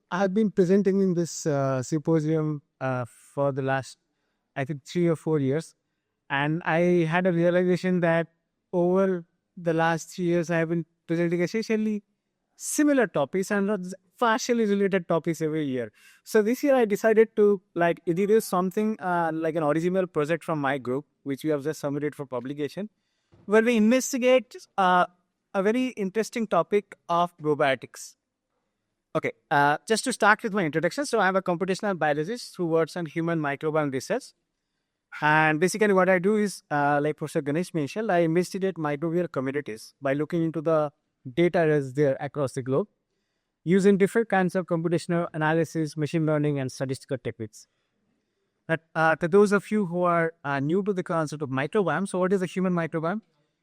I have been presenting in this symposium for the last, I think, 3 or 4 years. And I had a realization that over the last 3 years, I have been presenting essentially similar topics and not partially related topics every year. So this year I decided to introduce something like an original project from my group, which we have just submitted for publication, where we investigate a very interesting topic of probiotics. Okay, just to start with my introduction. So I'm a computational biologist who works on human microbiome research. And basically what I do is, like Professor Ganesh mentioned, I investigate microbial communities by looking into the data that is there across the globe using different kinds of computational analysis, machine learning, and statistical techniques. But to those of you who are new to the concept of microbiome, so what is a human microbiome?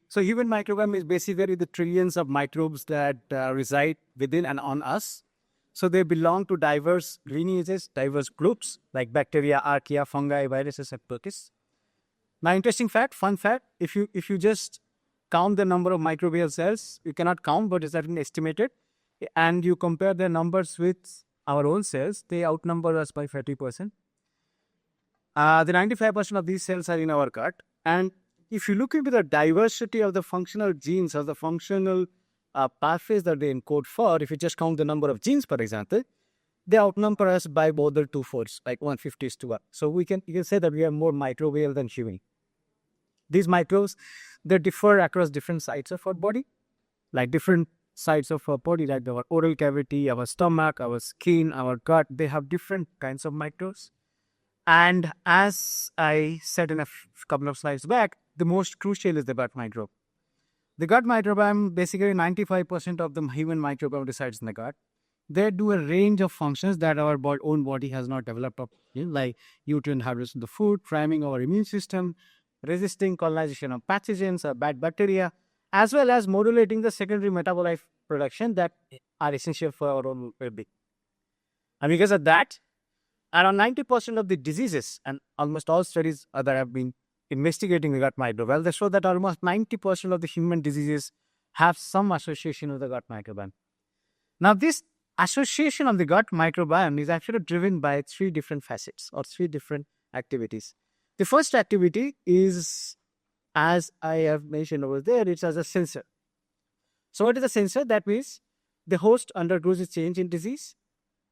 So human microbiome is basically the trillions of microbes that reside within and on us. So they belong to diverse lineages, diverse groups like bacteria, archaea, fungi, viruses, and protists. Now, interesting fact, fun fact: if you just count the number of microbial cells, you cannot count, but it's certainly estimated, and you compare their numbers with our own cells, they outnumber us by 30%. The 95% of these cells are in our gut, and if you look into the diversity of the functional genes or the functional pathways that they encode for, if you just count the number of genes, for example, they outnumber us by more than 2/4, like 150:1. So you can say that we are more microbial than human. These microbes, they differ across different sites of our body, like different sites of our body, like our oral cavity, our stomach, our skin, our gut. They have different kinds of microbes. And as I said in a couple of slides back, the most crucial is the gut microbe. The gut microbiome, basically 95% of the human microbiome resides in the gut. They do a range of functions that our own body has not developed, like nutrient harvest of the food, priming our immune system, resisting colonization of pathogens or bad bacteria, as well as modulating the secondary metabolite production that are essential for our own well-being. And because of that, around 90% of the diseases, and almost all studies that have been investigating the gut microbiome, they show that almost 90% of the human diseases have some association with the gut microbiome. Now, this association of the gut microbiome is actually driven by three different facets or three different activities. The first activity is, as I have mentioned over there, it's as a sensor. So what is a sensor? That means the host undergoes a change in disease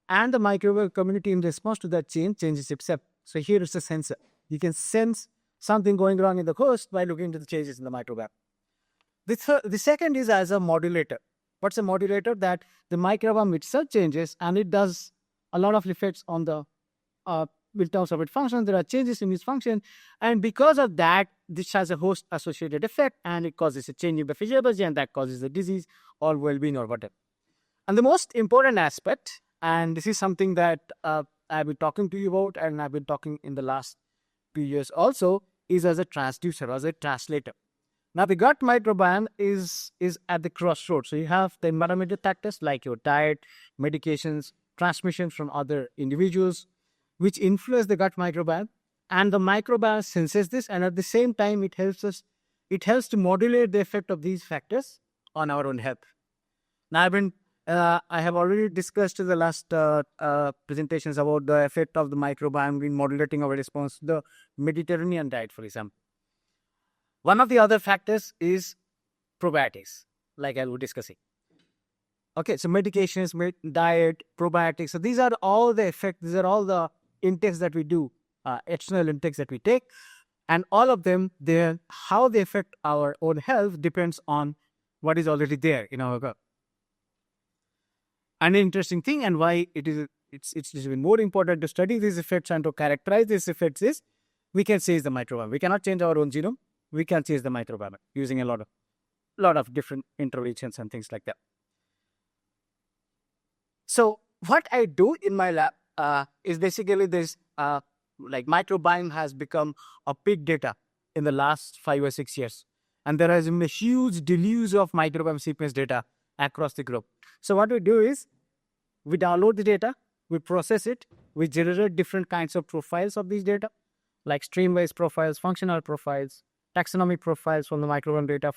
and the microbial community in response to that change changes itself. So here is a sensor. You can sense something going wrong in the host by looking into the changes in the microbiome. The second is as a modulator. What's a modulator? That the microbiome itself changes and it does a lot of effects on the in terms of its function. There are changes in its function, and because of that, this has a host associated effect and it causes a change in the physiology, and that causes a disease or well-being or whatever. And the most important aspect, and this is something that I've been talking to you about and I've been talking in the last few years also, is as a transducer, as a translator. Now, the gut microbiome is at the crossroads. So you have the environmental factors like your diet, medications, transmission from other individuals, which influence the gut microbiome. And the microbiome senses this, and at the same time, it helps to modulate the effect of these factors on our own health. Now, I have already discussed in the last presentations about the effect of the microbiome in modulating our response to the Mediterranean diet, for example. One of the other factors is probiotics, like I was discussing. Okay, so medications, diet, probiotics. So these are all the effects, these are all the intakes that we do, external intakes that we take. And all of them, how they affect our own health depends on what is already there in our gut. An interesting thing, and why it's even more important to study these effects and to characterize these effects, is we can change the microbiome. We cannot change our own genome. We can change the microbiome using a lot of different interventions and things like that. So what I do in my lab is basically this, like microbiome has become a big data in the last 5 or 6 years. And there has been a huge deluge of microbiome sequence data across the globe. So what we do is, we download the data, we process it, we generate different kinds of profiles of these data, like stream-based profiles, functional profiles, taxonomic profiles from the microbiome data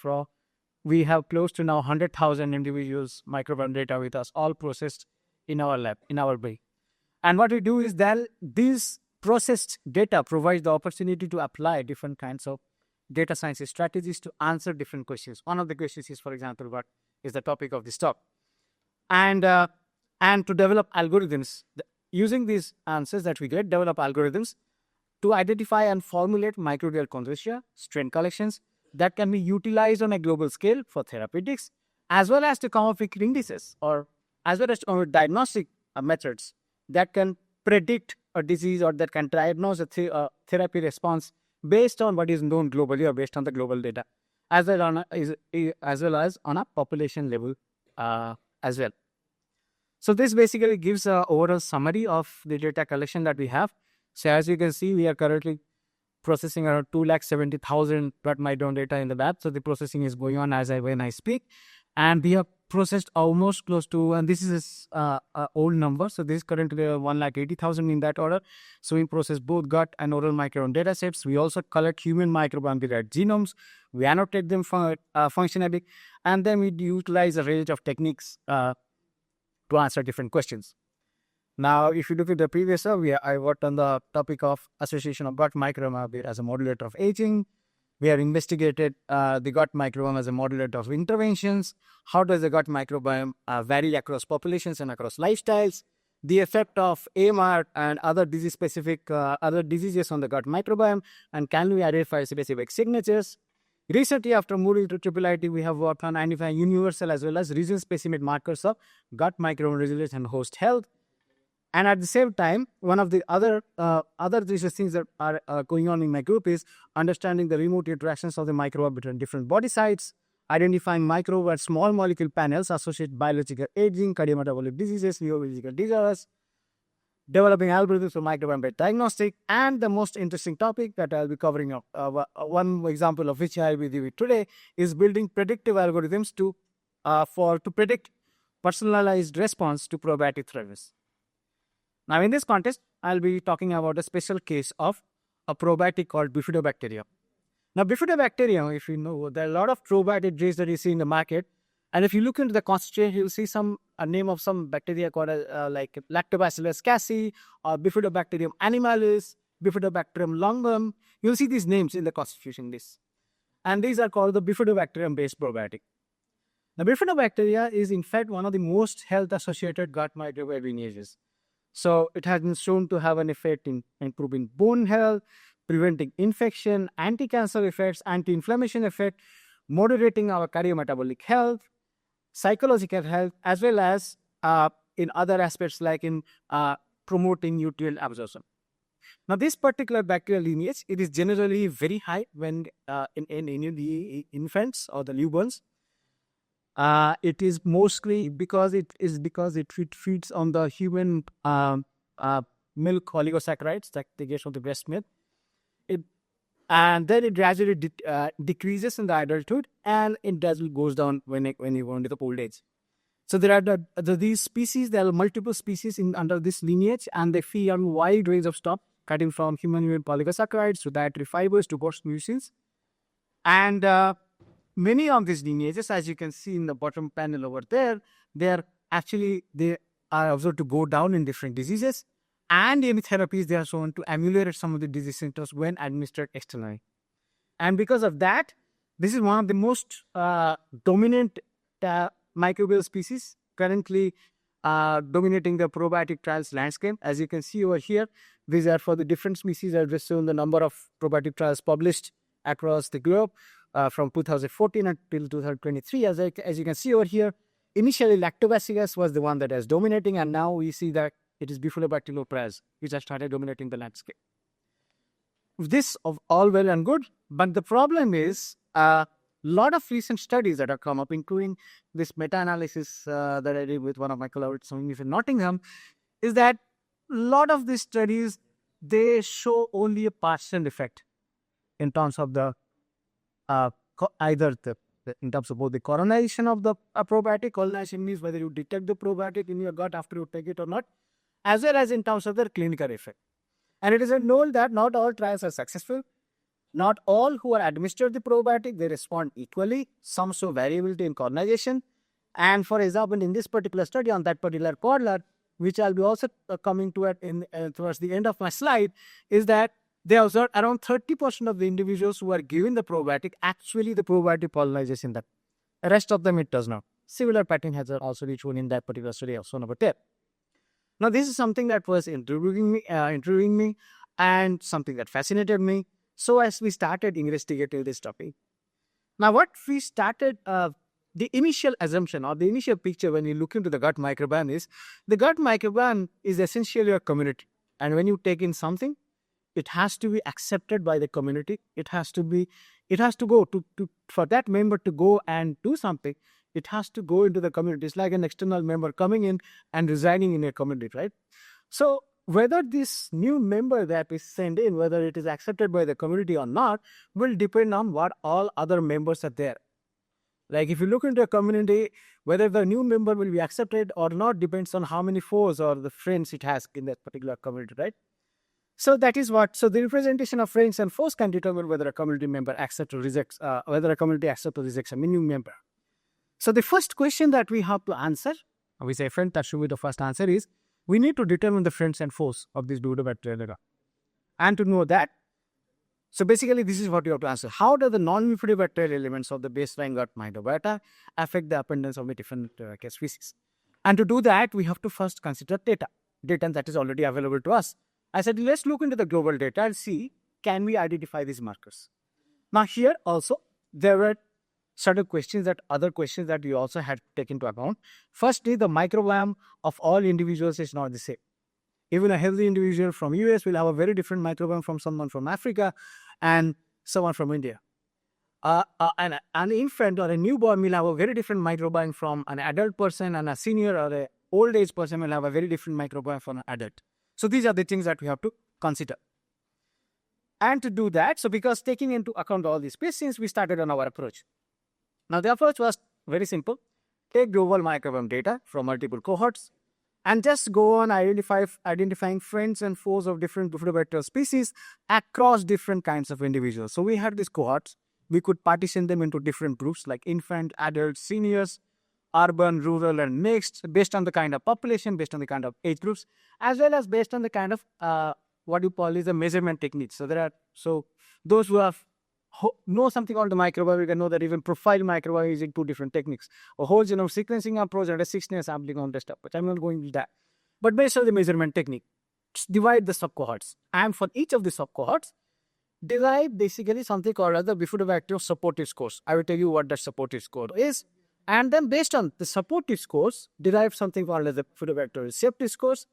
we have close to now 100,000 individuals microbiome data with us, all processed in our lab, in our brain. And what we do is that this processed data provides the opportunity to apply different kinds of data science strategies to answer different questions. One of the questions is, for example, what is the topic of this talk? And to develop algorithms, using these answers that we get, develop algorithms to identify and formulate microbial consortia, strain collections that can be utilized on a global scale for therapeutics, as well as to come up with indices, or as well as diagnostic methods that can predict a disease or that can diagnose a therapy response based on what is known globally or based on the global data, as well as on a population level as well. So this basically gives an overall summary of the data collection that we have. So as you can see, we are currently processing around 270,000 blood microbiome data in the lab. So the processing is going on when I speak. And we have processed almost close to, and this is an old number. So this is currently 180,000 in that order. So we process both gut and oral microbiome data sets. We also collect human microbiome-derived genomes. We annotate them functionally. And then we utilize a range of techniques to answer different questions. Now, if you look at the previous survey, I worked on the topic of association of gut microbiome as a modulator of aging. We have investigated the gut microbiome as a modulator of interventions. How does the gut microbiome vary across populations and across lifestyles? The effect of AMR and other disease-specific other diseases on the gut microbiome, and can we identify specific signatures? Recently, after moving to IIIT, we have worked on identifying universal as well as region-specific markers of gut microbiome resilience and host health. And at the same time, one of the other things that are going on in my group is understanding the remote interactions of the microbiome between different body sites, identifying microbiome and small molecule panels associated biological aging, cardiometabolic diseases, neurological disorders, developing algorithms for microbiome diagnostic, and the most interesting topic that I'll be covering up, one example of which I'll be giving today, is building predictive algorithms to predict personalized response to probiotic therapies. Now, in this context, I'll be talking about a special case of a probiotic called bifidobacterium. Now, bifidobacterium, if you know, there are a lot of probiotic drinks that you see in the market. And if you look into the constitution, you'll see a name of some bacteria called like Lactobacillus casei or Bifidobacterium animalis, Bifidobacterium longum. You'll see these names in the constitution list. And these are called the Bifidobacterium-based probiotic. Now, Bifidobacteria is in fact one of the most health-associated gut microbiome lineages. So it has been shown to have an effect in improving bone health, preventing infection, anti-cancer effects, anti-inflammation effect, moderating our cardiometabolic health, psychological health, as well as in other aspects like in promoting nutrient absorption. Now, this particular bacterial lineage, it is generally very high when in the infants or the newborns. It is mostly because it feeds on the human milk oligosaccharides that they get from the breast milk. And then it gradually decreases in the adulthood, and it gradually goes down when you go into the old age. So there are these species. There are multiple species under this lineage, and they feed on wide range of stuff, cutting from human polysaccharides to dietary fibers to host mucins. And many of these lineages, as you can see in the bottom panel over there, they are observed to go down in different diseases. And in therapies, they are shown to ameliorate some of the disease symptoms when administered externally. And because of that, this is one of the most dominant microbial species currently dominating the probiotic trials landscape. As you can see over here, these are for the different species. I've just shown the number of probiotic trials published across the globe from 2014 until 2023. As you can see over here, initially Lactobacillus was the one that is dominating, and now we see that it is Bifidobacterium lepraeus which has started dominating the landscape. This of all well and good, but the problem is a lot of recent studies that have come up, including this meta-analysis that I did with one of my collaborators in Nottingham, is that a lot of these studies, they show only a partial effect in terms of the in terms of both the colonization of the probiotic. Colonization means whether you detect the probiotic in your gut after you take it or not, as well as in terms of their clinical effect. And it is known that not all trials are successful. Not all who are administered the probiotic, they respond equally. Some show variability in colonization. And for example, in this particular study on that particular cohort, which I'll be also coming to it towards the end of my slide, is that they observed around 30% of the individuals who are given the probiotic, actually the probiotic pollinizes in that. The rest of them, it does not. Similar pattern has also been shown in that particular study of number 10. Now, this is something that was intriguing me and something that fascinated me. So as we started investigating this topic, now what we started, the initial assumption or the initial picture when you look into the gut microbiome is, the gut microbiome is essentially a community. And when you take in something, it has to be accepted by the community. It has to go for that member to go and do something. It has to go into the community. It's like an external member coming in and residing in a community, right? So whether this new member that is sent in, whether it is accepted by the community or not, will depend on what all other members are there. Like if you look into a community, whether the new member will be accepted or not depends on how many foes or the friends it has in that particular community, right? So that is what, so the representation of friends and foes can determine whether a community member accepts or rejects, whether a community accepts or rejects a new member. So the first question that we have to answer, we say friend, that should be the first answer, is we need to determine the friends and foes of this bifidobacteria. And to know that, so basically this is what you have to answer. How do the non-bifidobacterial elements of the baseline gut microbiota affect the abundance of the different species? And to do that, we have to first consider data that is already available to us. I said, let's look into the global data and see, can we identify these markers? Now here also, there were certain other questions that we also had to take into account. Firstly, the microbiome of all individuals is not the same. Even a healthy individual from US will have a very different microbiome from someone from Africa and someone from India. An infant or a newborn will have a very different microbiome from an adult person, and a senior or an old age person will have a very different microbiome from an adult. So these are the things that we have to consider. And to do that, so because taking into account all these species, we started on our approach. Now the approach was very simple. Take global microbiome data from multiple cohorts and just go on identifying friends and foes of different bifidobacterial species across different kinds of individuals. So we had these cohorts. We could partition them into different groups like infant, adult, seniors, urban, rural, and mixed, based on the kind of population, based on the kind of age groups, as well as based on the kind of what you call is the measurement techniques. So those who have know something about the microbiome, you can know that even profile microbiome using two different techniques, a whole genome sequencing approach and a 6-layer sampling on desktop, but I'm not going into that. But based on the measurement technique, divide the subcohorts, and for each of the subcohorts, derive basically something called the bifidobacterial supportive scores. I will tell you what that supportive score is, and then based on the supportive scores, derive something called the bifidobacterial receptive scores.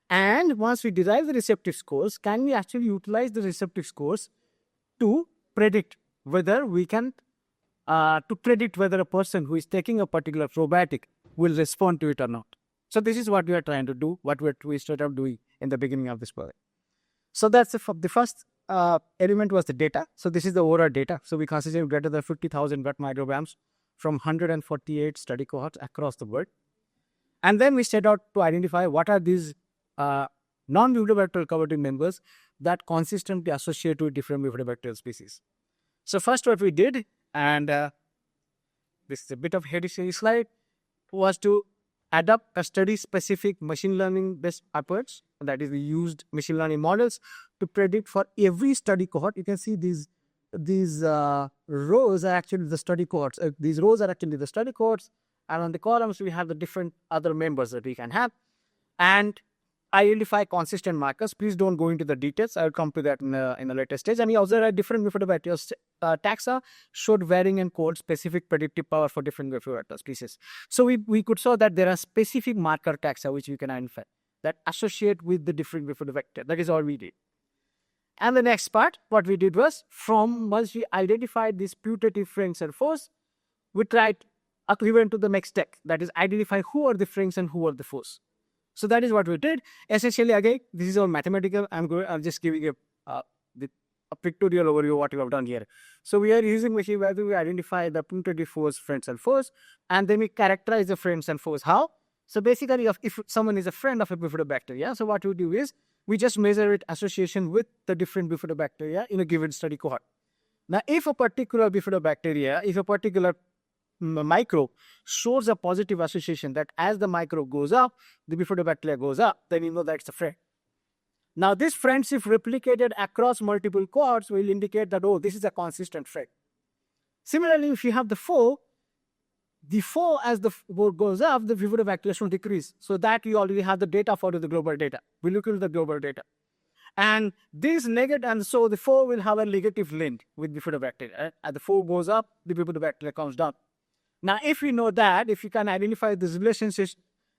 And once we derive the receptive scores, can we actually utilize the receptive scores to predict whether we can predict whether a person who is taking a particular probiotic will respond to it or not. So this is what we are trying to do, what we started doing in the beginning of this project. So that's the first element was the data. So this is the overall data. So we consider greater than 50,000 gut microbiomes from 148 study cohorts across the world. And then we set out to identify what are these non-bifidobacterial cooperative members that consistently associate with different bifidobacterial species. So first what we did, and this is a bit of hereditary slide, was to adopt a study-specific machine learning based approach. That is, we used machine learning models to predict for every study cohort. You can see these rows are actually the study cohorts. These rows are actually the study cohorts, and on the columns we have the different other members that we can have. And identify consistent markers. Please don't go into the details. I will come to that in a later stage. And we observed different bifidobacterial taxa showed varying and code specific predictive power for different bifidobacterial species. So we could show that there are specific marker taxa which we can identify that associate with the different bifidobacteria. That is all we did. And the next part, what we did was, once we identified these putative friends and foes, we went to the next step. That is, identify who are the friends and who are the foes. So that is what we did. Essentially, again, this is all mathematical. I'm just giving a pictorial overview of what we have done here. So we are using machine learning to identify the putative foes, friends, and foes, and then we characterize the friends and foes. How? So basically, if someone is a friend of a bifidobacteria, so what we do is we just measure its association with the different bifidobacteria in a given study cohort. Now, if a particular bifidobacteria, if a particular micro shows a positive association that as the micro goes up, the bifidobacteria goes up, then you know that's a friend. Now, this friendship replicated across multiple cohorts will indicate that, oh, this is a consistent friend. Similarly, if you have the foe as the foe goes up, the bifidobacteria should decrease. So that you already have the data for the global data. We look at the global data. And this negative, and so the foe will have a negative link with bifidobacteria. As the foe goes up, the bifidobacteria comes down. Now, if we know that, if you can identify this relationship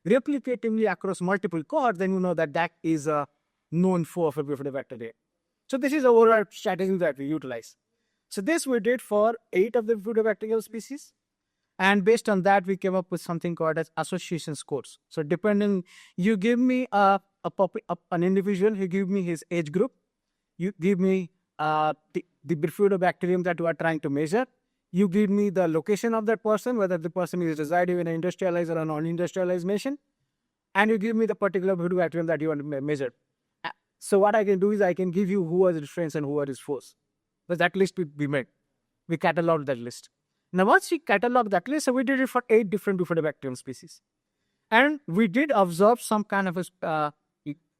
replicatively across multiple cohorts, then you know that that is a known foe of a bifidobacteria. So this is overall strategy that we utilize. So this we did for 8 of the bifidobacterial species. And based on that, we came up with something called as association scores. So depending, you give me an individual, you give me his age group, you give me the bifidobacterium that you are trying to measure, you give me the location of that person, whether the person is residing in an industrialized or a non-industrialized nation, and you give me the particular bifidobacterium that you want to measure. So what I can do is I can give you who are his friends and who are his foes. But that list we made. We cataloged that list. Now, once we cataloged that list, so we did it for 8 different bifidobacterium species. And we did observe some kind of a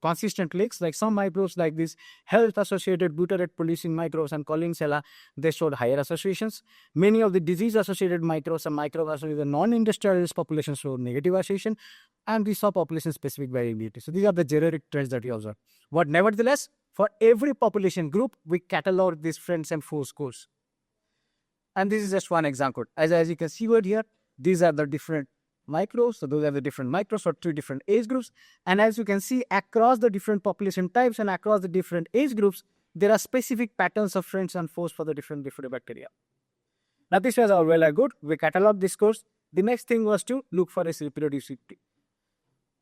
consistent links, like some microbes like these health-associated butyrate-producing microbes and Collinsella, they showed higher associations. Many of the disease-associated microbes and microbes associated with the non-industrialized population showed negative association, and we saw population-specific variability. So these are the generic trends that we observed. But nevertheless, for every population group, we cataloged these friends and foes scores. And this is just one example. As you can see over here, these are the different microbes. So those are the different microbes for 3 different age groups. And as you can see, across the different population types and across the different age groups, there are specific patterns of friends and foes for the different bifidobacteria. Now, this was all well and good. We cataloged this course. The next thing was to look for its reproducibility.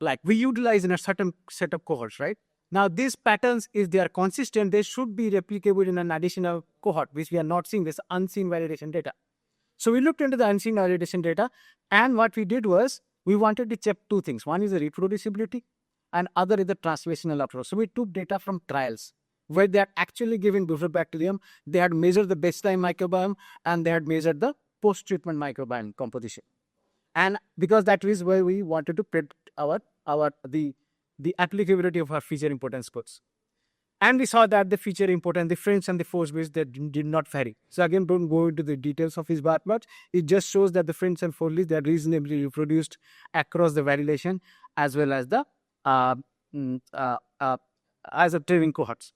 Like we utilize in a certain set of cohorts, right? Now, these patterns, if they are consistent, they should be replicable in an additional cohort, which we are not seeing, this unseen validation data. So we looked into the unseen validation data, and what we did was, we wanted to check 2 things. One is the reproducibility, and other is the translational approach. So we took data from trials, where they had actually given bifidobacterium, they had measured the baseline microbiome, and they had measured the post-treatment microbiome composition. And because that is where we wanted to predict the applicability of our feature importance scores. And we saw that the feature importance, the friends and the foes base, they did not vary. So again, don't go into the details of his bar plot. It just shows that the friends and foes list, they are reasonably reproduced across the validation as well as the training cohorts.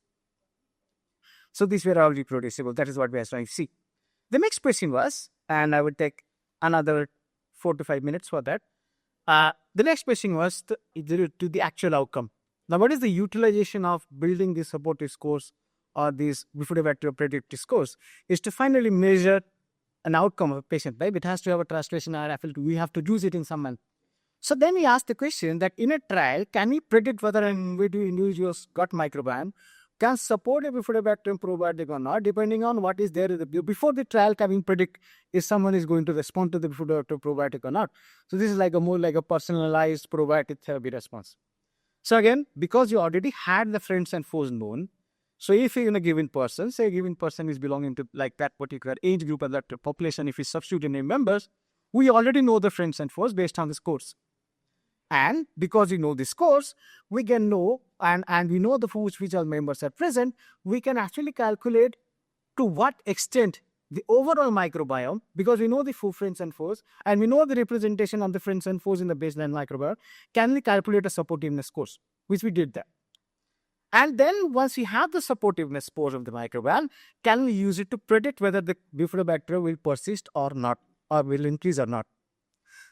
So these were all reproducible. That is what we are trying to see. The next question was, and I would take another 4 to 5 minutes for that. The next question was to the actual outcome. Now, what is the utilization of building these supportive scores or these bifidobacterial predictive scores? Is to finally measure an outcome of a patient, right? It has to have a translation RFL2. We have to use it in some manner. So then we asked the question that in a trial, can we predict whether an individual's gut microbiome can support a bifidobacterium probiotic or not, depending on what is there before the trial? Can we predict if someone is going to respond to the bifidobacterium probiotic or not? So this is like more like a personalized probiotic therapy response. So again, because you already had the friends and foes known, so if you're in a given person, say a given person is belonging to like that particular age group and that population, if we substitute name members, we already know the friends and foes based on the scores. And because we know the scores, we can know, and we know the foods which all members are present, we can actually calculate to what extent the overall microbiome, because we know the friends and foes, and we know the representation of the friends and foes in the baseline microbiome, can we calculate a supportiveness scores, which we did that. And then once we have the supportiveness scores of the microbiome, can we use it to predict whether the bifidobacteria will persist or not, or will increase or not.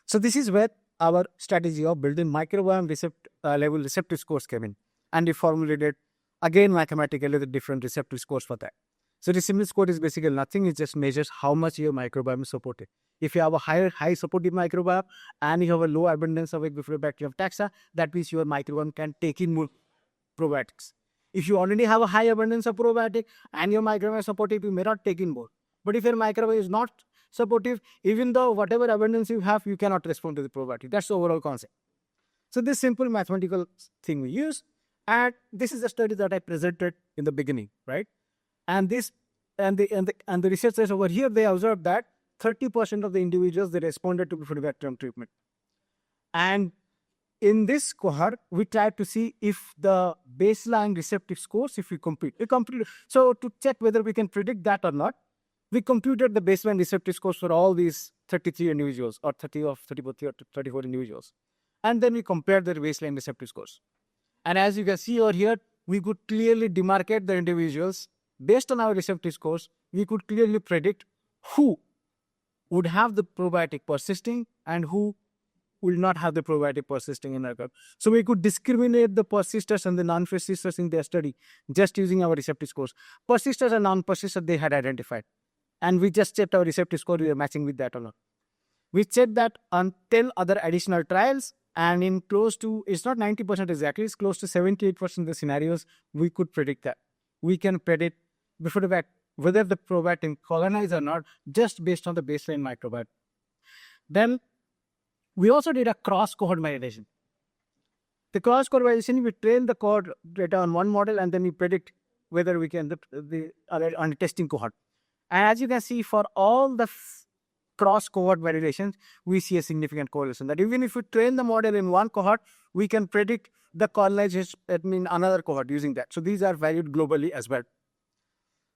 So this is where our strategy of building microbiome level receptive scores came in. And we formulated, again, mathematically the different receptive scores for that. So the simple score is basically nothing. It just measures how much your microbiome is supported. If you have a high supportive microbiome and you have a low abundance of bifidobacterium taxa, that means your microbiome can take in more probiotics. If you already have a high abundance of probiotic and your microbiome is supportive, you may not take in more. But if your microbiome is not supportive, even though whatever abundance you have, you cannot respond to the probiotic. That's the overall concept. So this simple mathematical thing we use, and this is a study that I presented in the beginning, right? And this and the researchers over here, they observed that 30% of the individuals, they responded to bifidobacterium treatment. And in this cohort, we tried to see if the baseline receptive scores, if we compute. So to check whether we can predict that or not, we computed the baseline receptive scores for all these 33 individuals, or 30 of 34 individuals. And then we compared their baseline receptive scores. And as you can see over here, we could clearly demarcate the individuals. Based on our receptive scores, we could clearly predict who would have the probiotic persisting and who will not have the probiotic persisting in our gut. So we could discriminate the persisters and the non-persisters in their study just using our receptive scores. Persisters and non-persisters they had identified. And we just checked our receptive score, we were matching with that or not. We checked that until other additional trials, and in close to, it's not 90% exactly, it's close to 78% of the scenarios, we could predict that. We can predict whether the probiotic colonize or not, just based on the baseline microbiome. Then we also did a cross-cohort validation. The cross-cohort validation, we train the cohort data on one model, and then we predict whether we can on a testing cohort. And as you can see, for all the cross-cohort validations, we see a significant correlation. That even if we train the model in one cohort, we can predict the colonization in another cohort using that. So these are valued globally as well.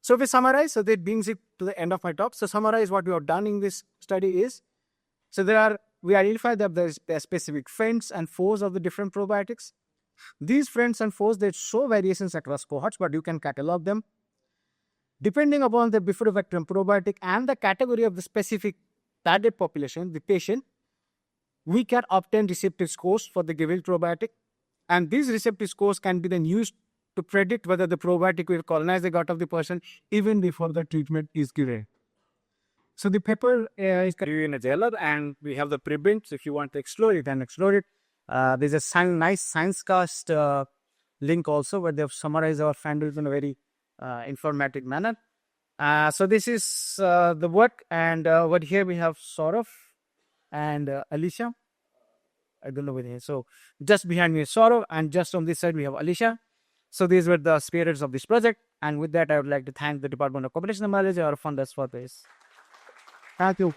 So if we summarize, so that brings it to the end of my talk. So summarize what we have done in this study is, so we identified that there are specific friends and foes of the different probiotics. These friends and foes, they show variations across cohorts, but you can catalog them. Depending upon the bifidobacterium probiotic and the category of the specific target population, the patient, we can obtain receptive scores for the given probiotic. And these receptive scores can be then used to predict whether the probiotic will colonize the gut of the person even before the treatment is given. So the paper is in a journal, and we have the preprints. If you want to explore it, then explore it. There's a nice ScienceCast link also, where they've summarized our findings in a very informative manner. So this is the work, and what here we have Saurav and Alicia. I don't know where they are. So just behind me is Saurav, and just on this side we have Alicia. So these were the spearheads of this project, and with that I would like to thank the Department of Computational Biology, our funders, for this. Thank you.